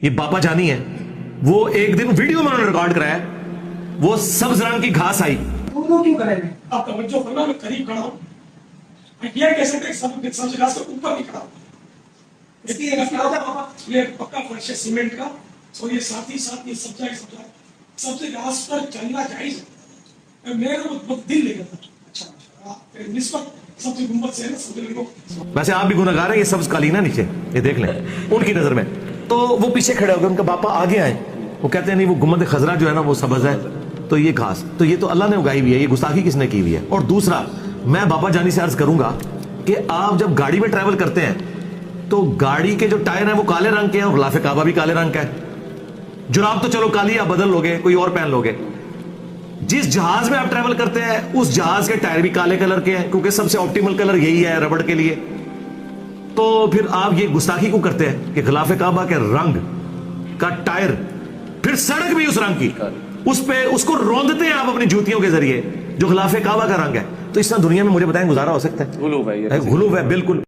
یہ باپا جانی ہے, وہ ایک دن ویڈیو میں انہوں نے ریکارڈ کرایا, وہ سبز رنگ کی گھاس آئی. وہ کیوں کریں گے؟ آپ توجہ فرما, میں قریب کھڑا ہوں, میں یہ کہہ سکتے ہیں سبز گھاس کے اوپر نہیں کھڑا ہوں. یہ پکا فرش ہے سیمنٹ کا, اور یہ ساتھ ہی ساتھ یہ سبز گھاس پر چلنا جائز ہے. میرے کو دل لے گیا تھا, اچھا نسبت سبز گنبد سے ہے نا, سبز کو ویسے آپ بھی گناہگار ہیں, یہ سبز قالین ہے نیچے, یہ دیکھ لیں ان کی نظر میں. تو وہ پیچھے کھڑے ہو گئے, ان کا باپا آگے آئے, وہ کہتے ہیں نہیں وہ گنبد خضرا جو ہے نا وہ سبز ہے, تو یہ گھاس تو یہ تو اللہ نے اگائی ہوئی ہے, یہ گستاخی کس نے کی ہوئی ہے. اور دوسرا میں باپا جانی سے عرض کروں گا کہ آپ جب گاڑی میں ٹریول کرتے ہیں تو گاڑی کے جو ٹائر ہیں وہ کالے رنگ کے ہیں, اور غلاف کعبہ بھی کالے رنگ کا ہے. جراب تو چلو کالی آپ بدل لوگے, کوئی اور پہن لوگے. جس جہاز میں آپ ٹریول کرتے ہیں اس جہاز کے ٹائر بھی کالے کلر کے ہیں, کیونکہ سب سے آپٹیمل کلر یہی ہے ربڑ کے لیے. تو پھر آپ یہ گستاخی کیوں کرتے ہیں کہ غلاف کعبہ کے رنگ کا ٹائر, پھر سڑک بھی اس رنگ کی, اس پہ اس کو روندتے ہیں آپ اپنی جوتیوں کے ذریعے جو غلاف کعبہ کا رنگ ہے. تو اس طرح دنیا میں مجھے بتائیں گزارا ہو سکتا ہے؟ غلو ہے بالکل.